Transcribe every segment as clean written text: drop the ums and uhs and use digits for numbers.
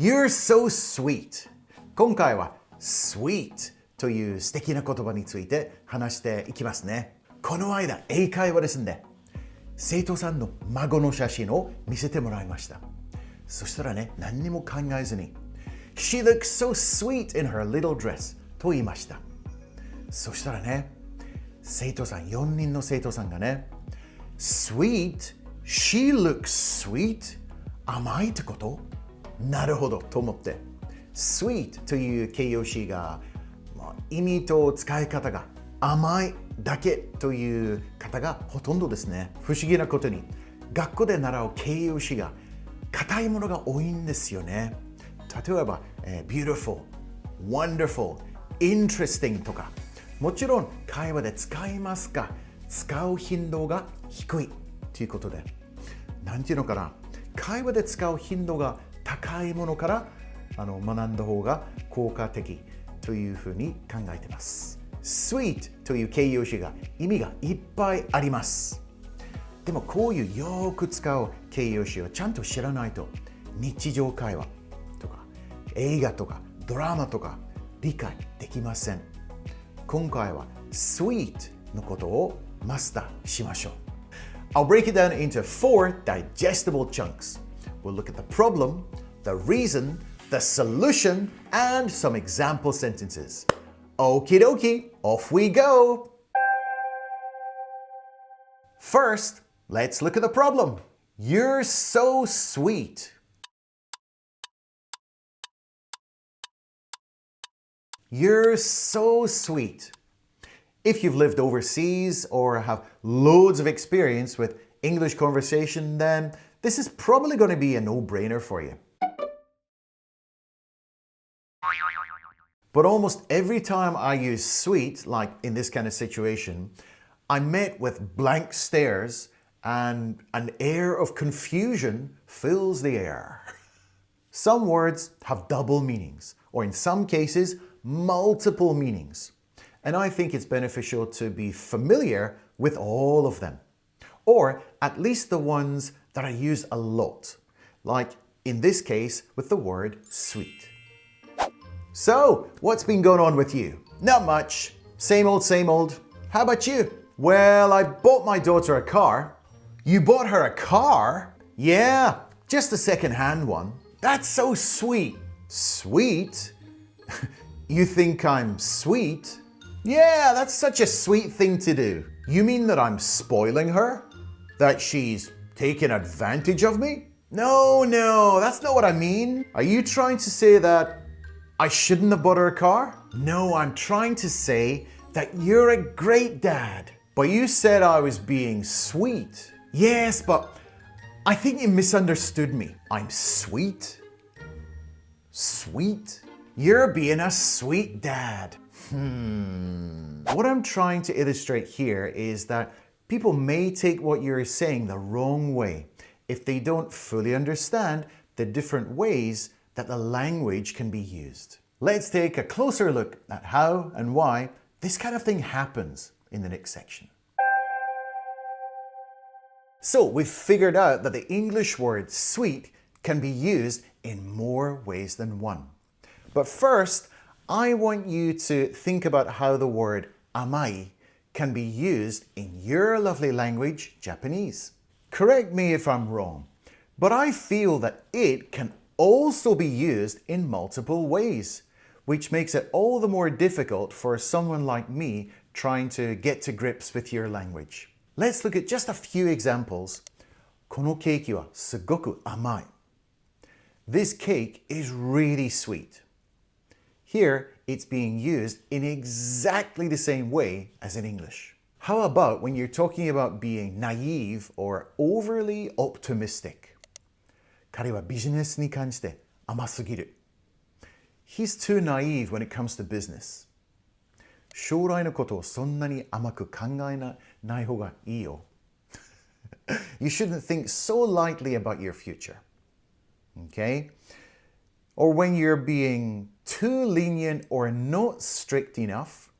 You're so sweet. 今回は sweet という素敵な言葉について話していきますね。この間、英会話ですんで、生徒さんの孫の写真を見せてもらいました。そしたらね、何にも考えずに、She looks so sweet in her little dress と言いました。そしたらね、4人の生徒さんがね、Sweet? She looks sweet? 甘いってこと？なるほどと思って、Sweet という形容詞が、意味と使い方が甘いだけという方がほとんどですね。不思議なことに、学校で習う形容詞が硬いものが多いんですよね。例えば、beautiful, wonderful, interesting とか、もちろん会話で使いますが、使う頻度が低いということで、なんていうのかな、会話で使う頻度が高いものから学んだ方が効果的というふうに考えています。Sweet という形容詞が意味がいっぱいあります。でもこういうよく使う形容詞をちゃんと知らないと、日常会話とか映画とかドラマとか理解できません。今回は Sweet のことをマスターしましょう。I'll break it down into 4 digestible chunks. We'll look at the problem, the reason, the solution, and some example sentences. Okie dokie, off we go! First, let's look at the problem. You're so sweet. You're so sweet. If you've lived overseas or have loads of experience with English conversation, then this is probably going to be a no-brainer for you. But almost every time I use sweet, like in this kind of situation, I'm met with blank stares and an air of confusion fills the air. Some words have double meanings, or in some cases, multiple meanings. And I think it's beneficial to be familiar with all of them, or at least the ones that I use a lot, like in this case with the word sweet. So, what's been going on with you? Not much. Same old, same old. How about you? Well, I bought my daughter a car. You bought her a car? Yeah, just a second-hand one. That's so sweet. Sweet? You think I'm sweet? Yeah, that's such a sweet thing to do. You mean that I'm spoiling her? That she's taking advantage of me? No, that's not what I mean. Are you trying to say that I shouldn't have bought her a car? No, I'm trying to say that you're a great dad. But you said I was being sweet. Yes, but I think you misunderstood me. I'm sweet? Sweet? You're being a sweet dad. What I'm trying to illustrate here is that people may take what you're saying the wrong way if they don't fully understand the different ways that the language can be used. Let's take a closer look at how and why this kind of thing happens in the next section. So we've figured out that the English word sweet can be used in more ways than one. But first, I want you to think about how the word amai can be used in your lovely language, Japanese. Correct me if I'm wrong, but I feel that it can also be used in multiple ways, which makes it all the more difficult for someone like me trying to get to grips with your language. Let's look at just a few examples. このケーキはすごく甘い. This cake is really sweet. Here, it's being used in exactly the same way as in English. How about when you're talking about being naive or overly optimistic? 彼はビジネスに関して甘すぎる. He's too naive when it comes to business. 将来のことをそんなに甘く考えない方がいいよ. You shouldn't think so lightly about your future. Okay? Or when you're being too lenient or not strict enough,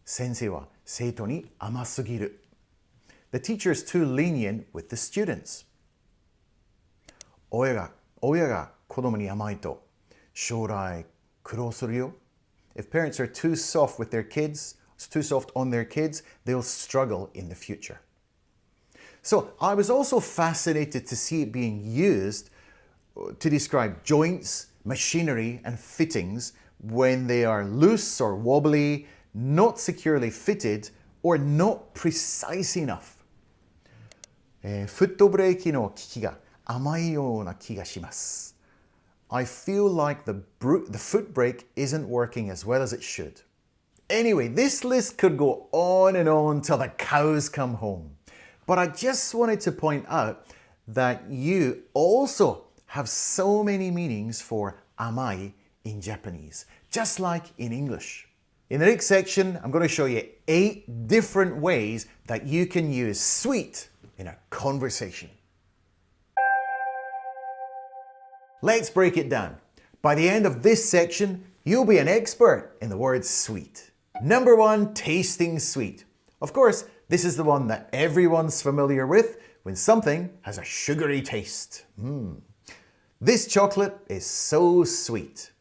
先生は生徒に甘すぎる. The teacher is too lenient with the students. 親が子供に甘いと将来苦労するよ。If parents are too soft with their kids, too soft on their kids, they'll struggle in the future. So I was also fascinated to see it being used to describe joints, machinery, and fittings when they are loose or wobbly, not securely fitted, or not precise enough. フットブレーキの利きが甘いような気がします。I feel like the foot brake isn't working as well as it should. Anyway, this list could go on and on till the cows come home. But I just wanted to point out that you also have so many meanings for amai in Japanese, just like in English. In the next section, I'm going to show you 8 different ways that you can use sweet in a conversation. Let's break it down. By the end of this section, you'll be an expert in the word sweet. Number 1, tasting sweet. Of course, this is the one that everyone's familiar with when something has a sugary taste. This chocolate is so sweet.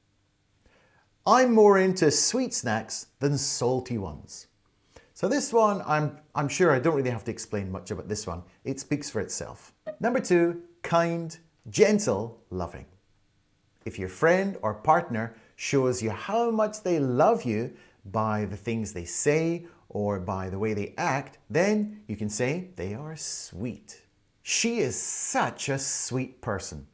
I'm more into sweet snacks than salty ones. So this one, I'm sure I don't really have to explain much about this one. It speaks for itself. Number 2, kind, gentle, loving. If your friend or partner shows you how much they love you by the things they say or by the way they act, then you can say they are sweet. She is such a sweet person.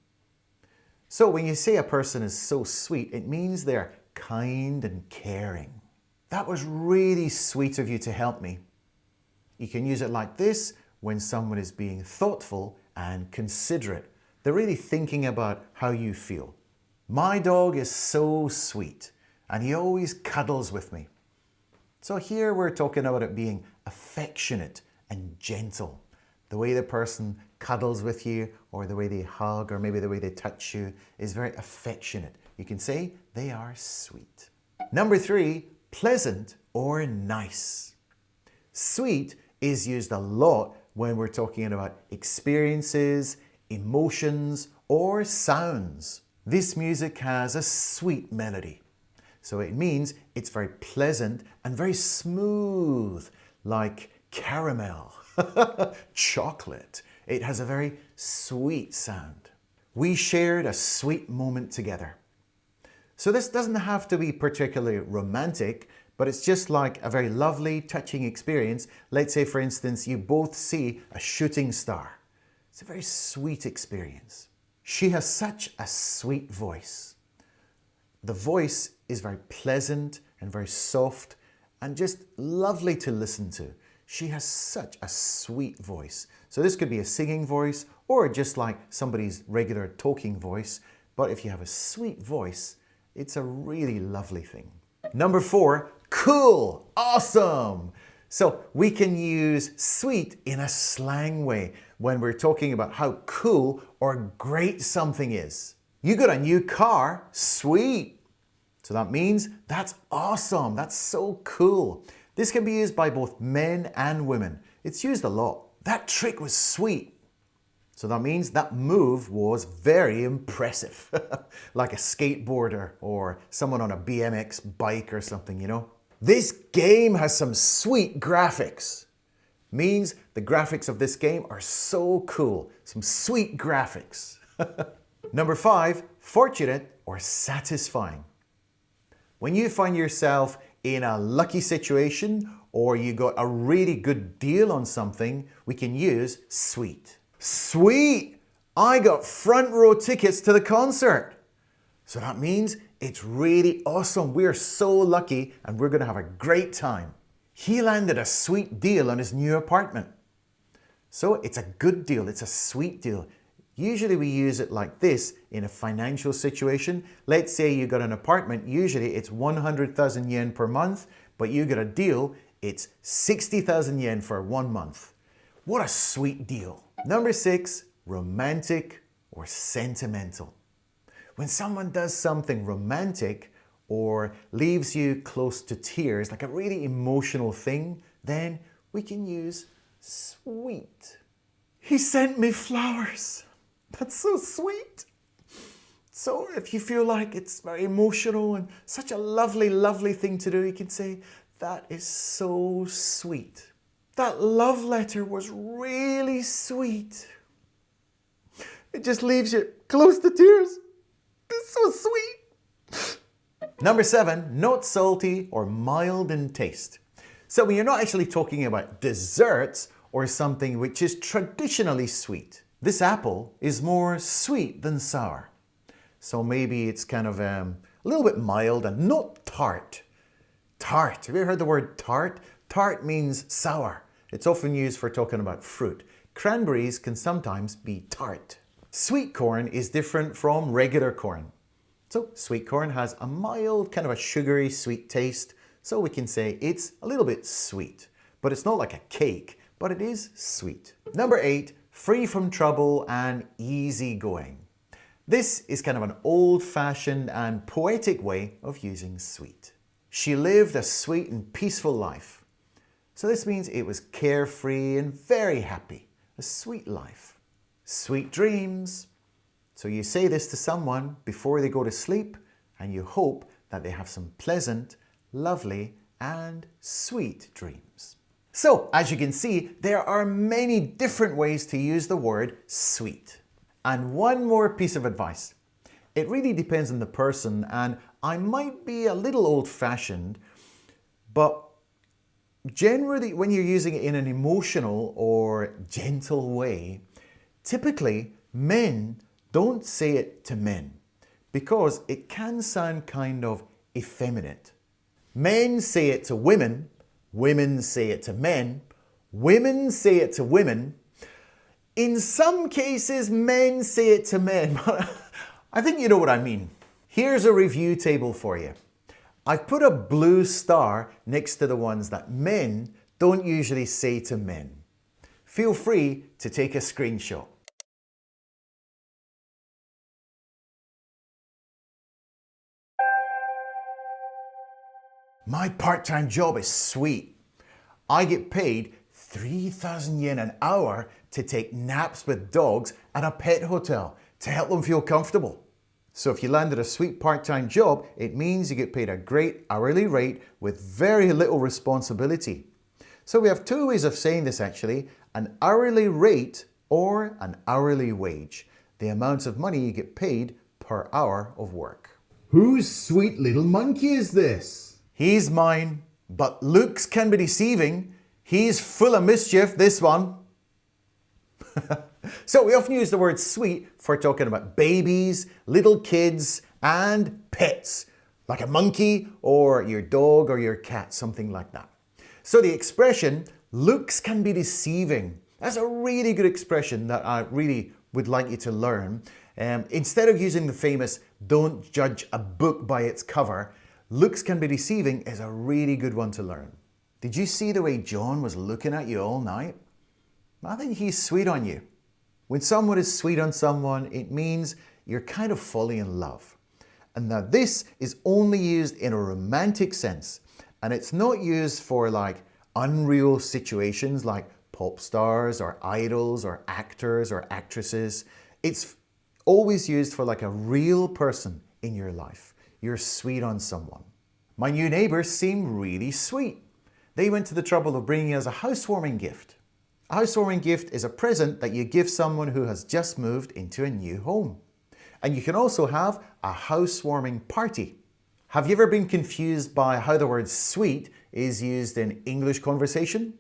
So when you say a person is so sweet, it means they're kind and caring. That was really sweet of you to help me. You can use it like this when someone is being thoughtful and considerate. They're really thinking about how you feel. My dog is so sweet and he always cuddles with me. So here we're talking about it being affectionate and gentle. The way the person cuddles with you or the way they hug or maybe the way they touch you is very affectionate. You can say they are sweet. Number 3, pleasant or nice. Sweet is used a lot when we're talking about experiences, emotions, or sounds. This music has a sweet melody. So it means it's very pleasant and very smooth, like caramel, chocolate. It has a very sweet sound. We shared a sweet moment together. So this doesn't have to be particularly romantic, but it's just like a very lovely, touching experience. Let's say, for instance, you both see a shooting star. It's a very sweet experience. She has such a sweet voice. The voice is very pleasant and very soft and just lovely to listen to. She has such a sweet voice. So this could be a singing voice or just like somebody's regular talking voice. But if you have a sweet voice, it's a really lovely thing. Number 4, cool, awesome. So we can use sweet in a slang way when we're talking about how cool or great something is. You got a new car, sweet. So that means that's awesome, that's so cool. This can be used by both men and women. It's used a lot. That trick was sweet. So that means that move was very impressive. Like a skateboarder or someone on a BMX bike or something, you know. This game has some sweet graphics. Means the graphics of this game are so cool. Some sweet graphics. Number 5, fortunate or satisfying. When you find yourself in a lucky situation or you got a really good deal on something, we can use sweet. Sweet! I got front row tickets to the concert. So that means it's really awesome. We're so lucky and we're going to have a great time. He landed a sweet deal on his new apartment. So it's a good deal. It's a sweet deal. Usually we use it like this in a financial situation. Let's say you got an apartment. Usually it's 100,000 yen per month, but you got a deal. It's 60,000 yen for 1 month. What a sweet deal. Number 6, romantic or sentimental. When someone does something romantic or leaves you close to tears, like a really emotional thing, then we can use sweet. He sent me flowers. That's so sweet. So if you feel like it's very emotional and such a lovely, lovely thing to do, you can say, that is so sweet. That love letter was really sweet. It just leaves you close to tears. It's so sweet. Number 7, not salty or mild in taste. So when you're not actually talking about desserts or something which is traditionally sweet, this apple is more sweet than sour. So maybe it's kind of a little bit mild and not tart. Tart. Have you ever heard the word tart? Tart means sour. It's often used for talking about fruit. Cranberries can sometimes be tart. Sweet corn is different from regular corn. So sweet corn has a mild, kind of a sugary sweet taste. So we can say it's a little bit sweet. But it's not like a cake, but it is sweet. Number 8, free from trouble and easygoing. This is kind of an old-fashioned and poetic way of using sweet. She lived a sweet and peaceful life. So this means it was carefree and very happy. A sweet life. Sweet dreams. So you say this to someone before they go to sleep, and you hope that they have some pleasant, lovely, and sweet dreams. So, as you can see, there are many different ways to use the word sweet. And one more piece of advice. It really depends on the person, and I might be a little old-fashioned, but generally when you're using it in an emotional or gentle way, typically men don't say it to men because it can sound kind of effeminate. Men say it to women, women say it to men, women say it to women. In some cases, men say it to men, but I think you know what I mean. Here's a review table for you. I've put a blue star next to the ones that men don't usually say to men. Feel free to take a screenshot. My part-time job is sweet. I get paid 3,000 yen an hour to take naps with dogs at a pet hotel to help them feel comfortable. So if you landed a sweet part-time job, it means you get paid a great hourly rate with very little responsibility. So we have two ways of saying this actually, an hourly rate or an hourly wage, the amount of money you get paid per hour of work. Whose sweet little monkey is this? He's mine, but looks can be deceiving. He's full of mischief, this one. So we often use the word sweet for talking about babies, little kids, and pets, like a monkey or your dog or your cat, something like that. So the expression, looks can be deceiving, that's a really good expression that I really would like you to learn. Instead of using the famous, don't judge a book by its cover, looks can be deceiving is a really good one to learn. Did you see the way John was looking at you all night? I think he's sweet on you. When someone is sweet on someone, it means you're kind of falling in love. And now this is only used in a romantic sense. And it's not used for like unreal situations like pop stars or idols or actors or actresses. It's always used for like a real person in your life. You're sweet on someone. My new neighbors seem really sweet. They went to the trouble of bringing us a housewarming gift. A housewarming gift is a present that you give someone who has just moved into a new home. And you can also have a housewarming party. Have you ever been confused by how the word sweet is used in English conversation?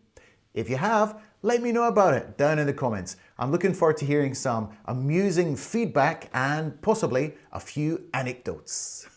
If you have, let me know about it down in the comments. I'm looking forward to hearing some amusing feedback and possibly a few anecdotes.